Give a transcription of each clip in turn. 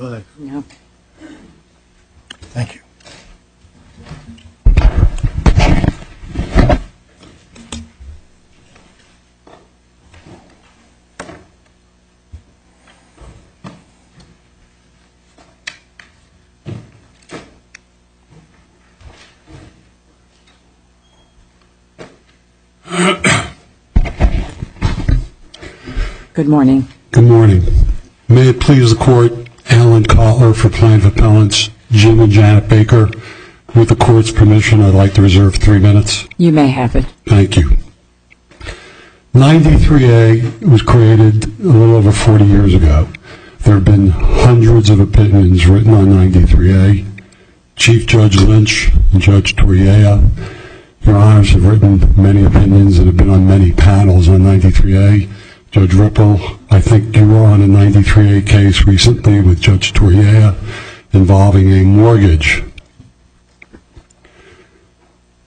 Go ahead. No. Thank you. Good morning. Good morning. May it please the Court, Alan Kotler for Plaintiff Appellants Jim and Janet Baker. With the Court's permission, I'd like to reserve 3 minutes. You may have it. Thank you. 93A was created a little over 40 years ago. There have been hundreds of opinions written on 93A. Chief Judge Lynch and Judge Torriella, Your Honors, have written many opinions and have been on many panels on 93A. Judge Ripple, I think you were on a 93A case recently with Judge Torriella involving a mortgage.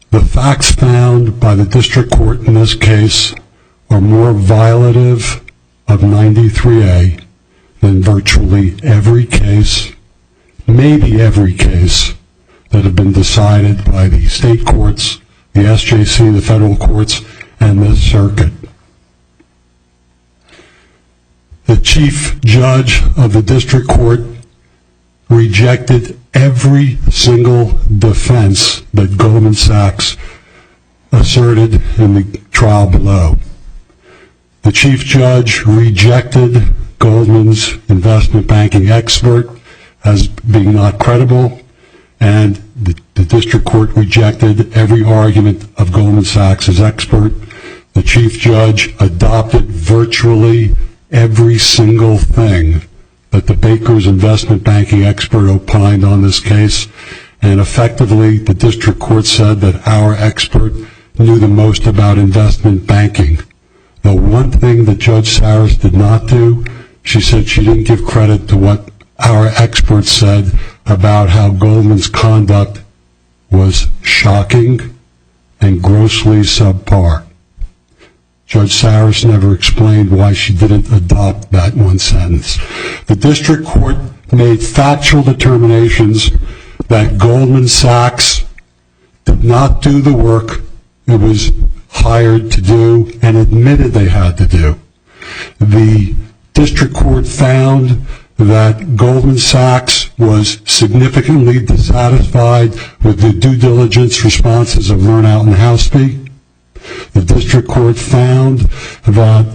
The facts found by the district court in this case are more violative of 93A than virtually every case, maybe every case, that have been decided by the state courts, the SJC, the federal courts, and this circuit. The chief judge of the district court rejected every single defense that Goldman Sachs asserted in the trial below. The chief judge rejected Goldman's investment banking expert as being not credible, and the district court rejected every argument of Goldman Sachs' expert. The chief judge adopted virtually every single thing that the Baker's investment banking expert opined on this case, and effectively the district court said that our expert knew the most about investment banking. The one thing that Judge Saris did not do, she said she didn't give credit to what our expert said about how Goldman's conduct was shocking and grossly subpar. Judge Saris never explained why she didn't adopt that one sentence. The district court made factual determinations that Goldman Sachs did not do the work it was hired to do and admitted they had to do. The district court found that Goldman Sachs was significantly dissatisfied with the due diligence responses of Lernout and Houseby. The district court found that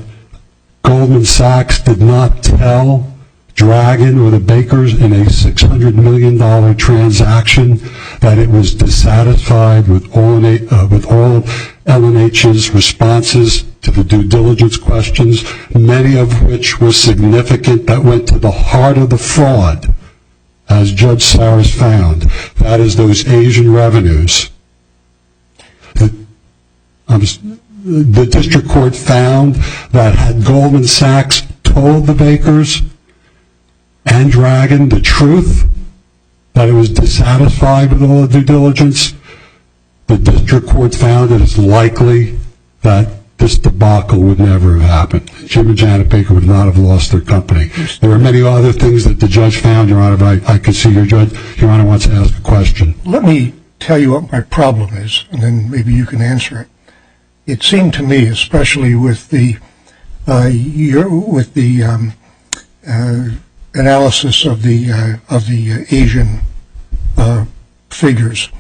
Goldman Sachs did not tell Dragon or the Bakers in a $600 million transaction that it was dissatisfied with all L&H's responses to the due diligence questions, many of which were significant, that went to the heart of the fraud, as Judge Saris found. That is those Asian revenues. The district court found that had Goldman Sachs told the Bakers and Dragon the truth, that it was dissatisfied with all the due diligence, the district court found it is likely that this debacle would never have happened. Jim and Janet Baker would not have lost their company. There are many other things that the judge found, Your Honor, but I can see Your Honor wants to ask a question. Let me tell you what my problem is, and then maybe you can answer it. It seemed to me, especially with the analysis of the Asian figures,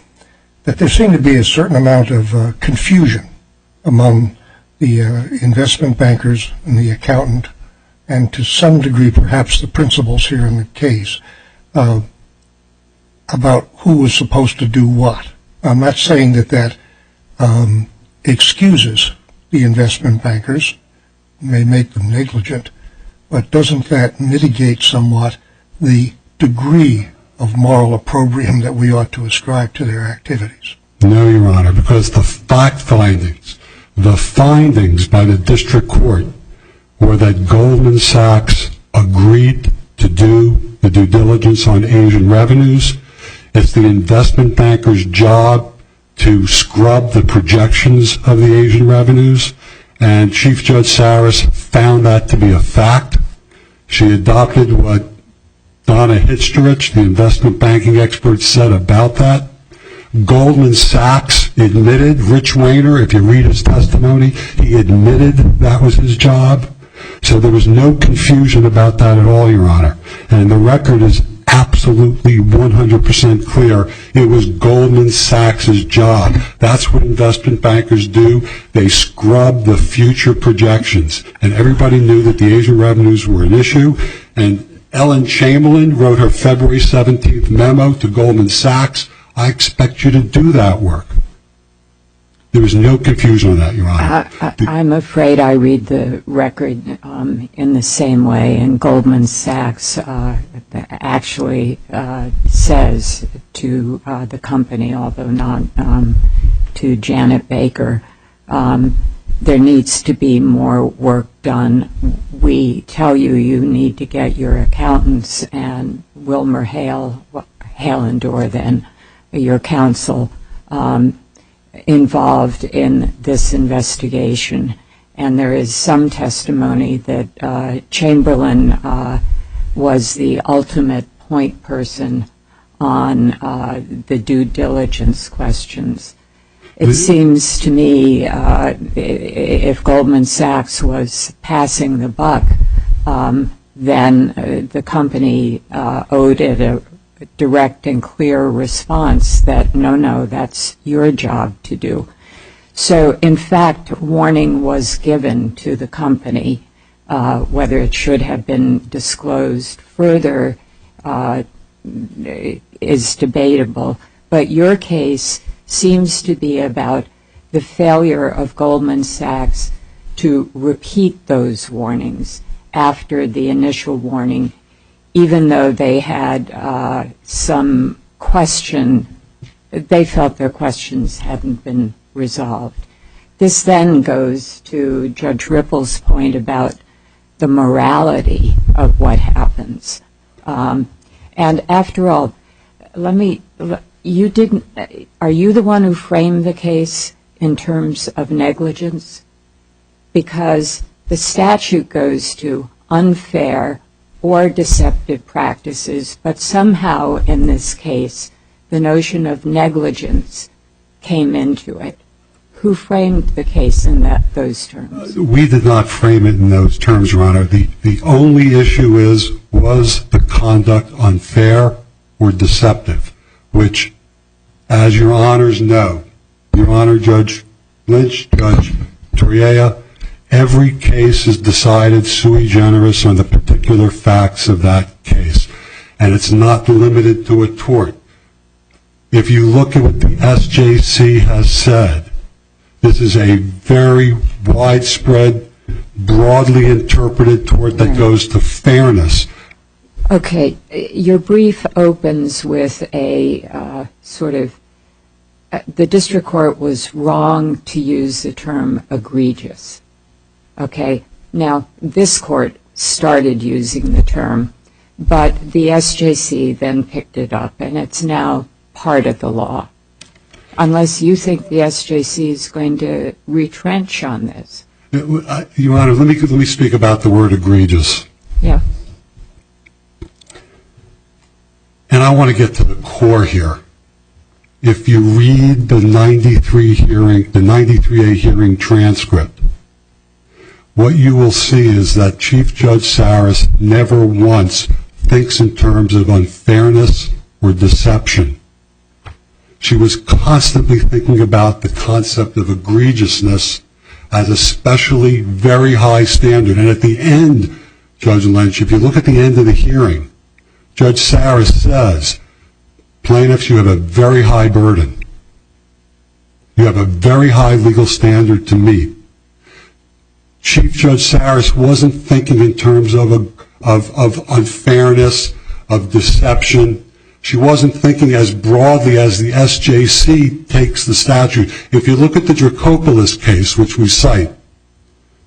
that there seemed to be a certain amount of confusion among the investment bankers and the accountant, and to some degree perhaps the principals here in the case, about who was supposed to do what. I'm not saying that excuses the investment bankers, may make them negligent, but doesn't that mitigate somewhat the degree of moral opprobrium that we ought to ascribe to their activities? No, Your Honor, because the findings by the district court were that Goldman Sachs agreed to do the due diligence on Asian revenues. It's the investment banker's job to scrub the projections of the Asian revenues, and Chief Judge Saris found that to be a fact. She adopted what Donna Hitzgerich, the investment banking expert, said about that. Goldman Sachs admitted, Rich Wayner, if you read his testimony, he admitted that was his job. So there was no confusion about that at all, Your Honor. And the record is absolutely 100% clear. It was Goldman Sachs' job. That's what investment bankers do. They scrub the future projections. And everybody knew that the Asian revenues were an issue. And Ellen Chamberlain wrote her February 17th memo to Goldman Sachs. I expect you to do that work. There was no confusion on that, Your Honor. I'm afraid I read the record in the same way, and Goldman Sachs actually says to the company, although not to Janet Baker, there needs to be more work done. We tell you you need to get your accountants and Wilmer Hale and Dorr then, your counsel, involved in this investigation. And there is some testimony that Chamberlain was the ultimate point person on the due diligence questions. It seems to me if Goldman Sachs was passing the buck, then the company owed it a direct and clear response that no, that's your job to do. So in fact, warning was given to the company. Whether it should have been disclosed further is debatable, but your case seems to be about the failure of Goldman Sachs to repeat those warnings after the initial warning, even though they had some question, they felt their questions hadn't been resolved. This then goes to Judge Ripple's point about the morality of what happens. And after all, are you the one who framed the case in terms of negligence? Because the statute goes to unfair or deceptive practices, but somehow in this case, the notion of negligence came into it. Who framed the case in those terms? We did not frame it in those terms, Your Honor. The only issue was the conduct unfair or deceptive, which, as Your Honors know, Your Honor, Judge Lynch, Judge Torreya, every case is decided sui generis on the particular facts of that case, and it's not limited to a tort. If you look at what the SJC has said, this is a very widespread, broadly interpreted tort that goes to fairness. Okay, your brief opens with a sort of, the district court was wrong to use the term egregious. Okay, now this court started using the term, but the SJC then picked it up, and it's now part of the law. Unless you think the SJC is going to retrench on this. Your Honor, let me speak about the word egregious. Yeah. And I want to get to the core here. If you read the 93A hearing transcript, what you will see is that Chief Judge Saris never once thinks in terms of unfairness or deception. She was constantly thinking about the concept of egregiousness as a specially very high standard. And at the end, Judge Lynch, if you look at the end of the hearing, Judge Saris says, plaintiffs, you have a very high burden. You have a very high legal standard to meet. Chief Judge Saris wasn't thinking in terms of unfairness, of deception. She wasn't thinking as broadly as the SJC takes the statute. If you look at the Dracopoulos case, which we cite,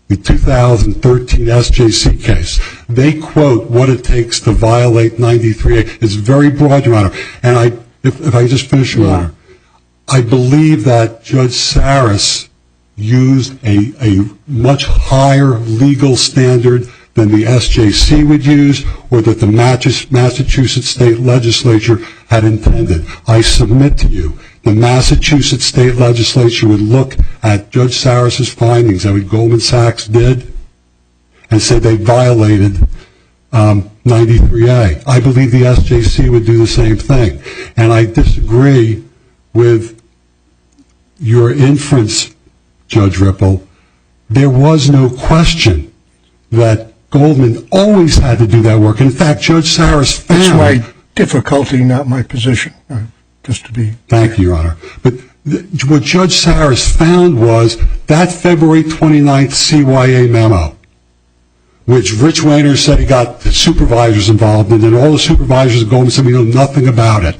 the 2013 SJC case, they quote what it takes to violate 93A. It's very broad, Your Honor. And if I just finish, Your Honor, I believe that Judge Saris used a much higher legal standard than the SJC would use or that the Massachusetts State Legislature had intended. I submit to you, the Massachusetts State Legislature would look at Judge Sarris's findings, that what Goldman Sachs did, and say they violated 93A. I believe the SJC would do the same thing. And I disagree with your inference, Judge Ripple. There was no question that Goldman always had to do that work. In fact, Judge Sarris found... It's my difficulty, not my position, just to be... Thank you, Your Honor. But what Judge Sarris found was that February 29th CYA memo, which Rich Wayner said he got the supervisors involved in, and all the supervisors at Goldman said we know nothing about it.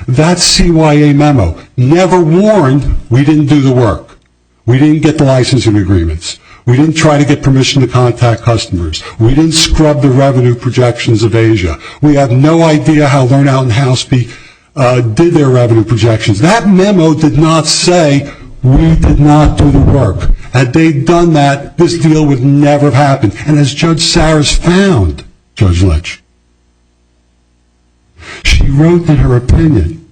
That CYA memo never warned we didn't do the work. We didn't get the licensing agreements. We didn't try to get permission to contact customers. We didn't scrub the revenue projections of Asia. We have no idea how Lernout and Houseby did their revenue projections. That memo did not say we did not do the work. Had they done that, this deal would never have happened. And as Judge Sarris found, Judge Lynch, she wrote in her opinion,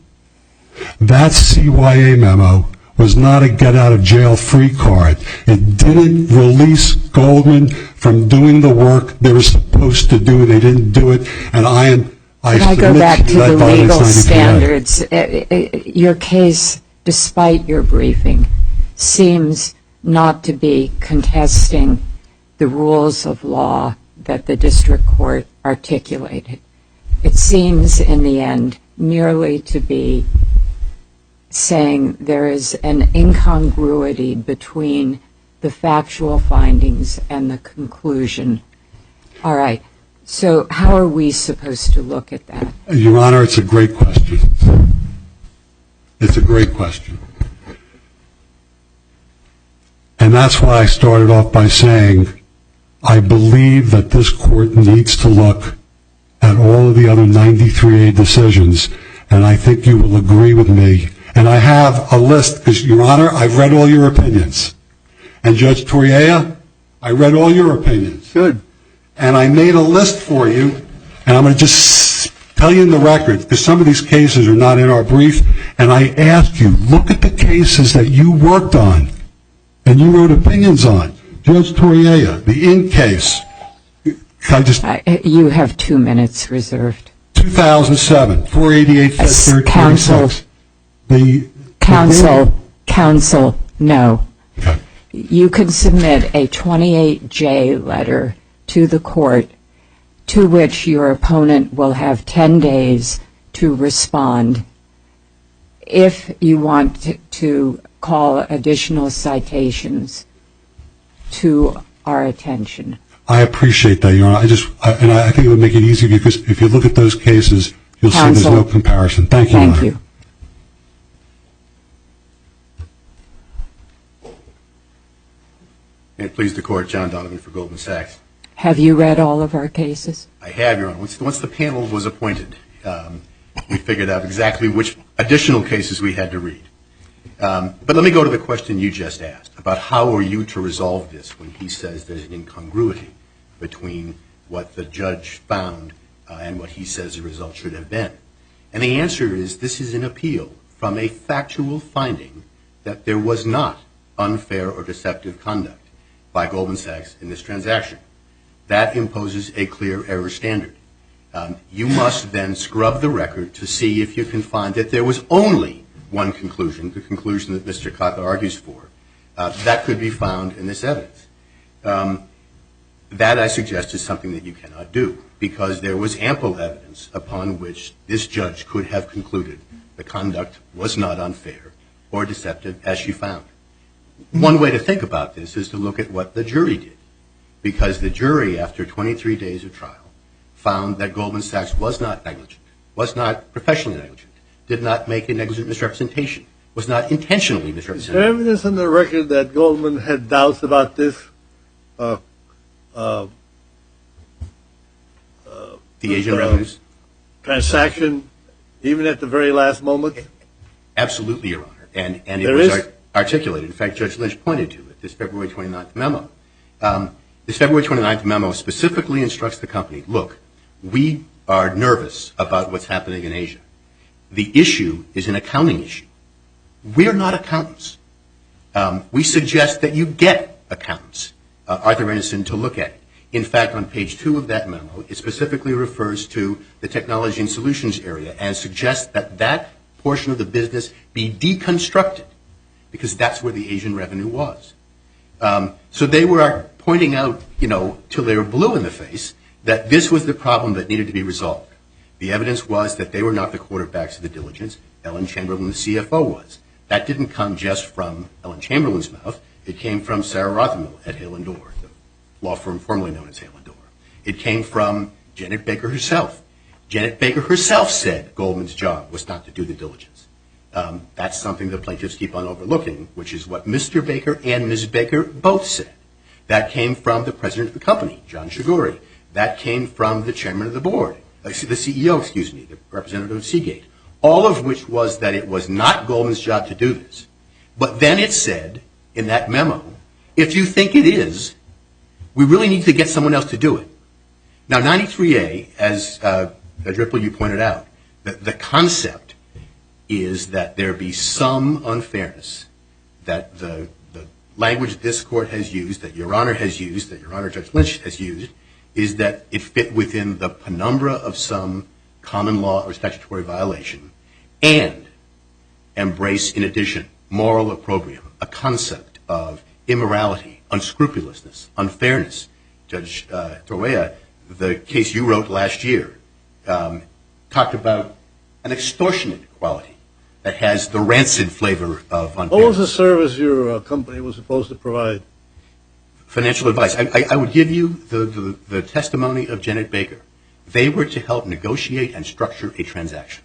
that CYA memo was not a get-out-of-jail-free card. It didn't release Goldman from doing the work they were supposed to do. They didn't do it. And I go back to the legal standards. Your case, despite your briefing, seems not to be contesting the rules of law that the district court articulated. It seems, in the end, merely to be saying there is an incongruity between the factual findings and the conclusion. All right. So how are we supposed to look at that? Your Honor, it's a great question. It's a great question. And that's why I started off by saying I believe that this court needs to look at all of the other 93A decisions, and I think you will agree with me. And I have a list, because, Your Honor, I've read all your opinions. And Judge Torriella, I read all your opinions. Good. And I made a list for you, and I'm going to just tell you in the record, because some of these cases are not in our brief, and I asked you, look at the cases that you worked on and you wrote opinions on. Judge Torriella, the in case. You have 2 minutes reserved. 2007, 488 Counsel, no. Okay. You can submit a 28J letter to the court to which your opponent will have 10 days to respond. If you want to call additional citations to our attention. I appreciate that, Your Honor. I think it would make it easy, because if you look at those cases, you'll see there's no comparison. Thank you, Your Honor. Thank you. May it please the Court, John Donovan for Goldman Sachs. Have you read all of our cases? I have, Your Honor. Once the panel was appointed, we figured out exactly which additional cases we had to read. But let me go to the question you just asked about how are you to resolve this when he says there's an incongruity between what the judge found and what he says the result should have been. And the answer is this is an appeal from a factual finding that there was not unfair or deceptive conduct by Goldman Sachs in this transaction. That imposes a clear error standard. You must then scrub the record to see if you can find that there was only one conclusion, the conclusion that Mr. Kaka argues for, that could be found in this evidence. That, I suggest, is something that you cannot do, because there was ample evidence upon which this judge could have concluded the conduct was not unfair or deceptive, as she found. One way to think about this is to look at what the jury did, because the jury, after 23 days of trial, found that Goldman Sachs was not negligent, was not professionally negligent, did not make a negligent misrepresentation, was not intentionally misrepresented. Is there evidence on the record that Goldman had doubts about this? The Asian revenues? Transaction, even at the very last moment? Absolutely, Your Honor. And it was articulated. In fact, Judge Lynch pointed to it, this February 29th memo. This February 29th memo specifically instructs the company, look, we are nervous about what's happening in Asia. The issue is an accounting issue. We're not accountants. We suggest that you get accountants, Arthur Anderson, to look at it. In fact, on page 2 of that memo, it specifically refers to the technology and solutions area and suggests that that portion of the business be deconstructed because that's where the Asian revenue was. So they were pointing out, till they were blue in the face, that this was the problem that needed to be resolved. The evidence was that they were not the quarterbacks of the diligence. Ellen Chamberlain, the CFO, was. That didn't come just from Ellen Chamberlain's mouth. It came from Sarah Rothermill at Hale & Dorr, the law firm formerly known as Hale & Dorr. It came from Janet Baker herself. Janet Baker herself said Goldman's job was not to do the diligence. That's something the plaintiffs keep on overlooking, which is what Mr. Baker and Ms. Baker both said. That came from the president of the company, John Shiguri. That came from the chairman of the board, the CEO, the representative of Seagate. All of which was that it was not Goldman's job to do this. But then it said in that memo, if you think it is, we really need to get someone else to do it. Now, 93A, as Ripple, you pointed out, the concept is that there be some unfairness, that the language this court has used, that Your Honor has used, that Your Honor Judge Lynch has used, is that it fit within the penumbra of some common law or statutory violation, and embrace, in addition, moral opprobrium, a concept of immorality, unscrupulousness, unfairness. Judge Torrea, the case you wrote last year, talked about an extortionate quality that has the rancid flavor of unfairness. What was the service your company was supposed to provide? Financial advice. I would give you the testimony of Janet Baker. They were to help negotiate and structure a transaction.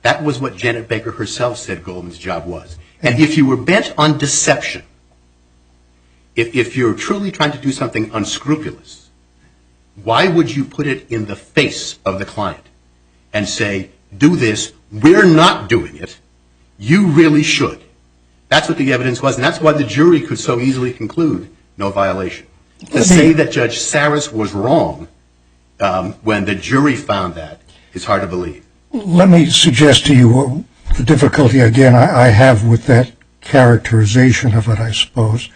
That was what Janet Baker herself said Goldman's job was. And if you were bent on deception, if you're truly trying to do something unscrupulous, why would you put it in the face of the client and say, do this, we're not doing it, you really should? That's what the evidence was, and that's why the jury could so easily conclude no violation. To say that Judge Saris was wrong when the jury found that is hard to believe. Let me suggest to you the difficulty, again, I have with that characterization of it, I suppose.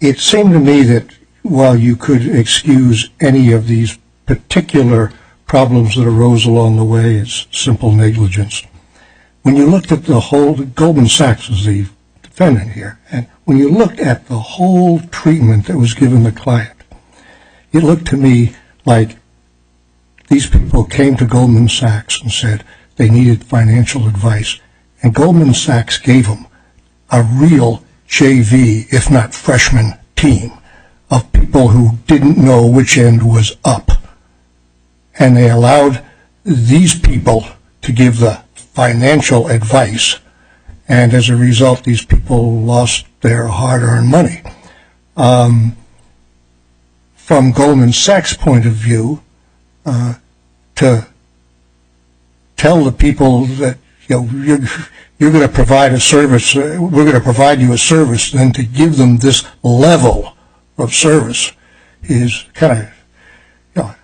It seemed to me that while you could excuse any of these particular problems that arose along the way as simple negligence, when you looked at the whole, Goldman Sachs was the defendant here, and when you looked at the whole treatment that was given the client, it looked to me like these people came to Goldman Sachs and said they needed financial advice, and Goldman Sachs gave them a real JV, if not freshman team, of people who didn't know which end was up. And they allowed these people to give the financial advice, and as a result, these people lost their hard-earned money. From Goldman Sachs' point of view, to tell the people that you're going to provide a service, we're going to provide you a service, then to give them this level of service is kind of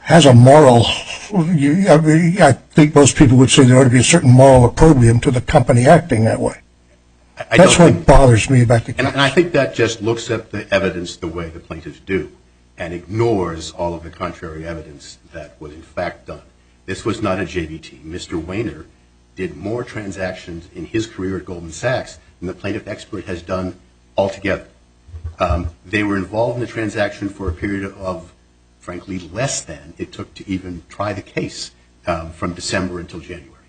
has a moral. I think most people would say there ought to be a certain moral opprobrium to the company acting that way. That's what bothers me about the case. And I think that just looks at the evidence the way the plaintiffs do and ignores all of the contrary evidence that was in fact done. This was not a JV. Mr. Wehner did more transactions in his career at Goldman Sachs than the plaintiff expert has done altogether. They were involved in the transaction for a period of, frankly, less than it took to even try the case from December until January.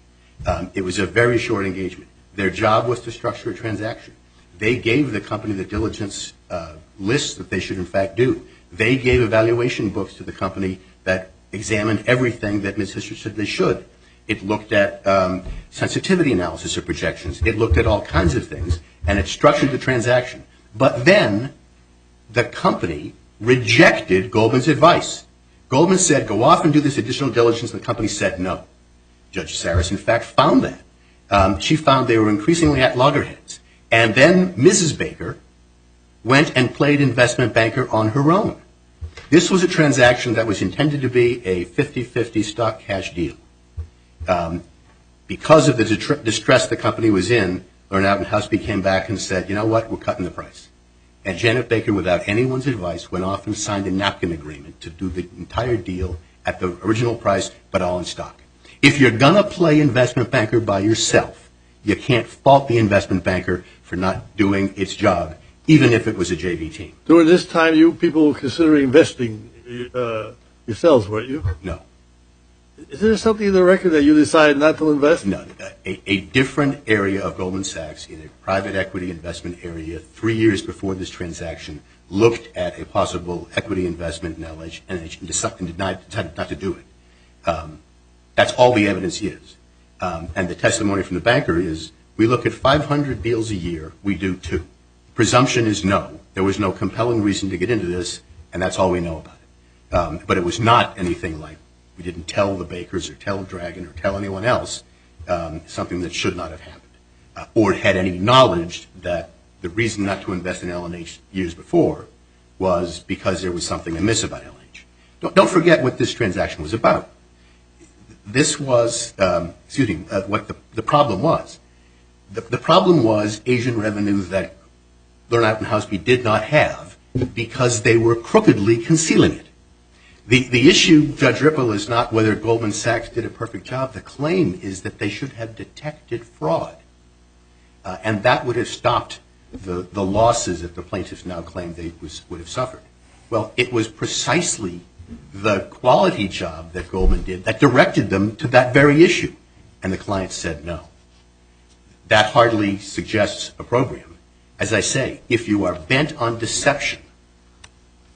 It was a very short engagement. Their job was to structure a transaction. They gave the company the diligence lists that they should in fact do. They gave evaluation books to the company that examined everything that Ms. Hischer said they should. It looked at sensitivity analysis of projections. It looked at all kinds of things, and it structured the transaction. But then the company rejected Goldman's advice. Goldman said, go off and do this additional diligence. The company said no. Judge Saris, in fact, found that. She found they were increasingly at loggerheads. And then Mrs. Baker went and played investment banker on her own. This was a transaction that was intended to be a 50-50 stock cash deal. Because of the distress the company was in, Lernout and Houseby came back and said, you know what, we're cutting the price. And Janet Baker, without anyone's advice, went off and signed a napkin agreement to do the entire deal at the original price, but all in stock. If you're going to play investment banker by yourself, you can't fault the investment banker for not doing its job, even if it was a JV team. During this time, you people were considering investing yourselves, weren't you? No. Is there something in the record that you decided not to invest? No. A different area of Goldman Sachs, in a private equity investment area, 3 years before this transaction, looked at a possible equity investment in LH and decided not to do it. That's all the evidence is. And the testimony from the banker is, we look at 500 deals a year, we do 2. Presumption is no. There was no compelling reason to get into this, and that's all we know about it. But it was not anything like, we didn't tell the Bakers or tell Dragon or tell anyone else something that should not have happened, or had any knowledge that the reason not to invest in L&H years before was because there was something amiss about L&H. Don't forget what this transaction was about. This was, what the problem was. The problem was Asian revenue that Lernout and Houseby did not have because they were crookedly concealing it. The issue, Judge Ripple, is not whether Goldman Sachs did a perfect job. The claim is that they should have detected fraud. And that would have stopped the losses that the plaintiffs now claim they would have suffered. Well, it was precisely the quality job that Goldman did that directed them to that very issue. And the client said no. That hardly suggests opprobrium. As I say, if you are bent on deception,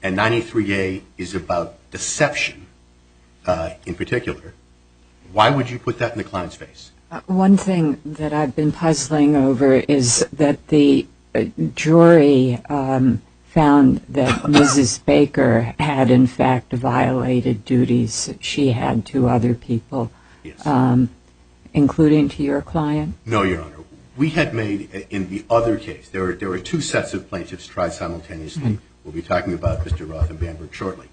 and 93A is about deception in particular, why would you put that in the client's face? One thing that I've been puzzling over is that the jury found that Mrs. Baker had in fact violated duties she had to other people, Yes. Including to your client? No, Your Honor. We had made, in the other case, there were 2 sets of plaintiffs tried simultaneously. We'll be talking about Mr. Roth and Bamberg shortly.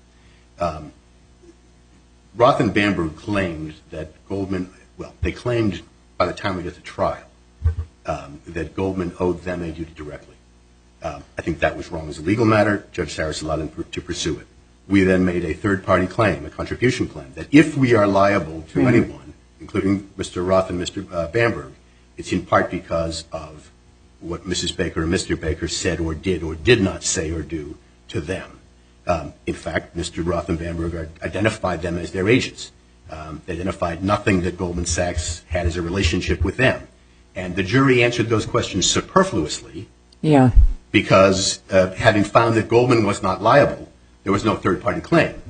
Roth and Bamberg claimed that Goldman, well, they claimed by the time we get to trial that Goldman owed them a duty directly. I think that was wrong as a legal matter. Judge Saris allowed them to pursue it. We then made a third-party claim, a contribution claim, that if we are liable to anyone, including Mr. Roth and Mr. Bamberg, it's in part because of what Mrs. Baker and Mr. Baker said or did not say or do to them. In fact, Mr. Roth and Bamberg identified them as their agents. They identified nothing that Goldman Sachs had as a relationship with them. And the jury answered those questions superfluously because having found that Goldman was not liable, there was no third-party claim.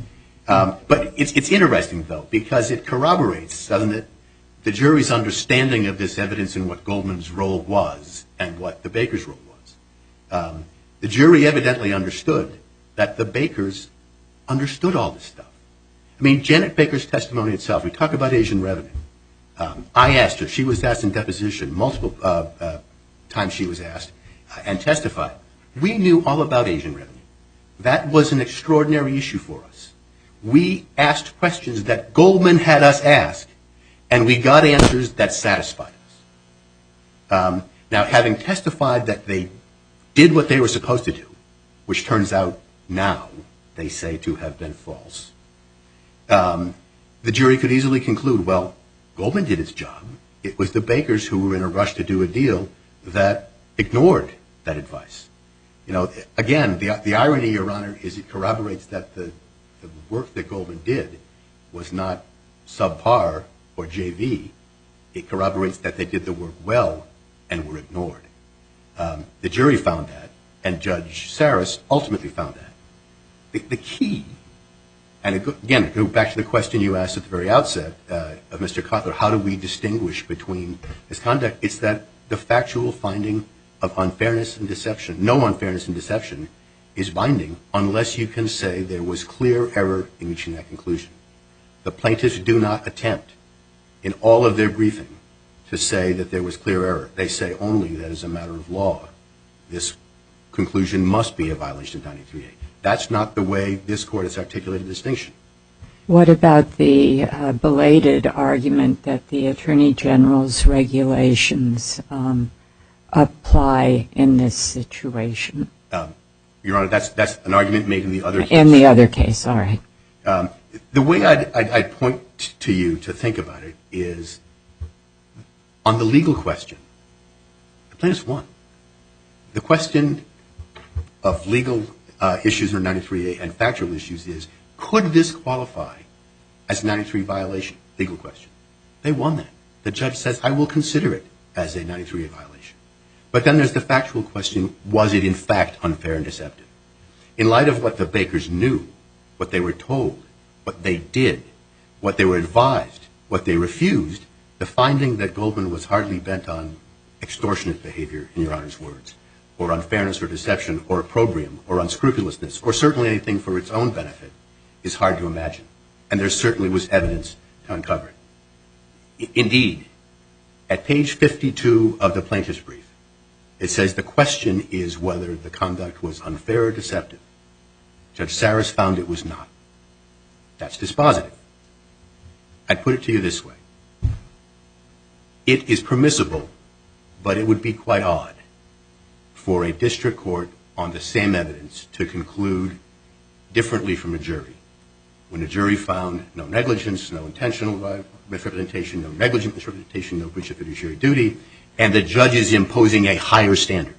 But it's interesting, though, because it corroborates, doesn't it, the jury's understanding of this evidence and what Goldman's role was and what the Bakers' role was. The jury evidently understood that the Bakers understood all this stuff. I mean, Janet Baker's testimony itself, we talk about Asian revenue. I asked her, she was asked in deposition, multiple times she was asked, and testified. We knew all about Asian revenue. That was an extraordinary issue for us. We asked questions that Goldman had us ask, and we got answers that satisfied us. Now, having testified that they did what they were supposed to do, which turns out now they say to have been false, the jury could easily conclude, well, Goldman did its job. It was the Bakers who were in a rush to do a deal that ignored that advice. You know, again, the irony, Your Honor, is it corroborates that the work that Goldman did was not subpar or JV. It corroborates that they did the work well and were ignored. The jury found that, and Judge Saris ultimately found that. The key, and again, go back to the question you asked at the very outset of Mr. Kotler, how do we distinguish between misconduct? It's that the factual finding of unfairness and deception, no unfairness and deception, is binding unless you can say there was clear error in reaching that conclusion. The plaintiffs do not attempt in all of their briefing to say that there was clear error. They say only that as a matter of law, this conclusion must be a violation of 93A. That's not the way this Court has articulated distinction. What about the belated argument that the Attorney General's regulations apply in this situation? Your Honor, that's an argument made in the other case. In the other case, all right. The way I'd point to you to think about it is, on the legal question, the plaintiffs won. The question of legal issues under 93A and factual issues is, could this qualify as a 93 violation? Legal question. They won that. The judge says, I will consider it as a 93A violation. But then there's the factual question, was it in fact unfair and deceptive? In light of what the Bakers knew, what they were told, what they did, what they were advised, what they refused, the finding that Goldman was hardly bent on extortionate behavior, in Your Honor's words, or unfairness or deception or opprobrium or unscrupulousness, or certainly anything for its own benefit, is hard to imagine. And there certainly was evidence to uncover it. Indeed, at page 52 of the plaintiff's brief, it says the question is whether the conduct was unfair or deceptive. Judge Saris found it was not. That's dispositive. I'd put it to you this way. It is permissible, but it would be quite odd for a district court on the same evidence to conclude differently from a jury. When a jury found no negligence, no intentional misrepresentation, no negligent misrepresentation, no breach of fiduciary duty, and the judge is imposing a higher standard,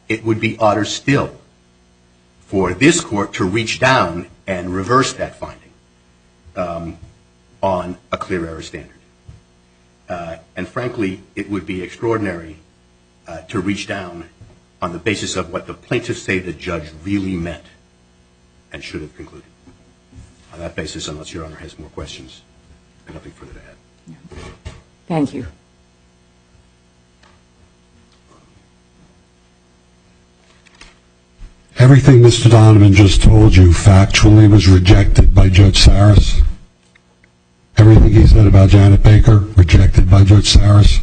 it would be odder still for this court to reach down and reverse that finding on a clear error standard. And frankly, it would be extraordinary to reach down on the basis of what the plaintiffs say the judge really meant and should have concluded. On that basis, unless Your Honor has more questions, I have nothing further to add. Thank you. Everything Mr. Donovan just told you factually was rejected by Judge Saris. Everything he said about Janet Baker, rejected by Judge Saris.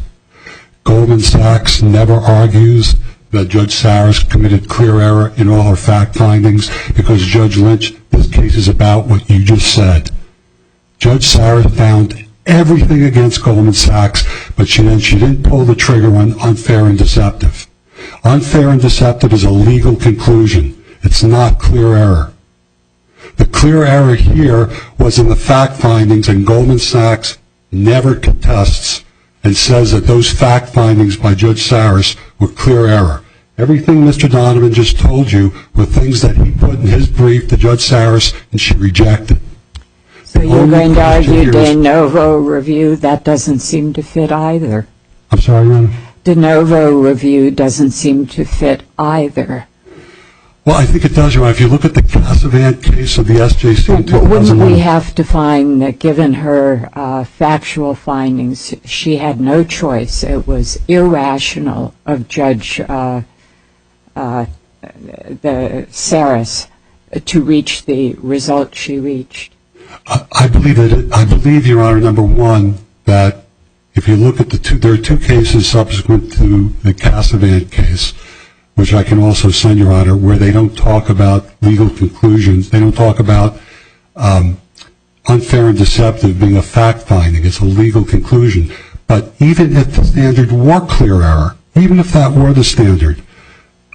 Goldman Sachs never argues that Judge Saris committed clear error in all her fact findings because Judge Lynch, this case is about what you just said. Judge Saris found everything against Goldman Sachs, but she didn't pull the trigger on unfair and deceptive. Unfair and deceptive is a legal conclusion. It's not clear error. The clear error here was in the fact findings, and Goldman Sachs never contests and says that those fact findings by Judge Saris were clear error. Everything Mr. Donovan just told you were things that he put in his brief to Judge Saris, and she rejected. So you're going to argue de novo review? That doesn't seem to fit either. I'm sorry, Your Honor? De novo review doesn't seem to fit either. Well, I think it does, Your Honor. If you look at the Cassavant case of the SJC in 2001. Wouldn't we have to find that given her factual findings, she had no choice? It was irrational of Judge Saris to reach the result she reached. I believe, Your Honor, number one, that if you look at there are two cases subsequent to the Cassavant case, which I can also send, Your Honor, where they don't talk about legal conclusions. They don't talk about unfair and deceptive being a fact finding. It's a legal conclusion. But even if the standard were clear error, even if that were the standard,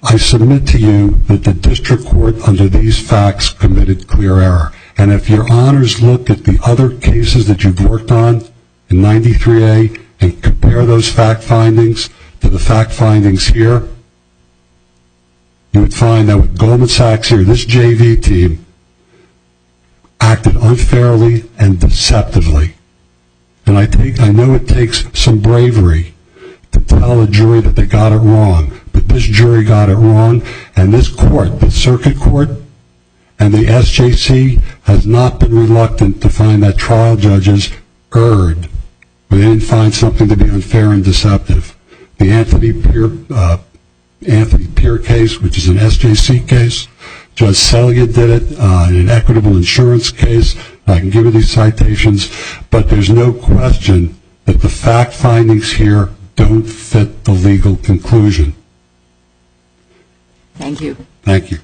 I submit to you that the district court under these facts committed clear error. And if Your Honors look at the other cases that you've worked on in 93A and compare those fact findings to the fact findings here, you would find that with Goldman Sachs here, this JV team acted unfairly and deceptively. And I know it takes some bravery to tell a jury that they got it wrong, but this jury got it wrong, and this court, the circuit court, and the SJC has not been reluctant to find that trial judges erred when they didn't find something to be unfair and deceptive. The Anthony Peer case, which is an SJC case, Judge Selya did it in an equitable insurance case. I can give you these citations, but there's no question that the fact findings here don't fit the legal conclusion. Thank you. Thank you.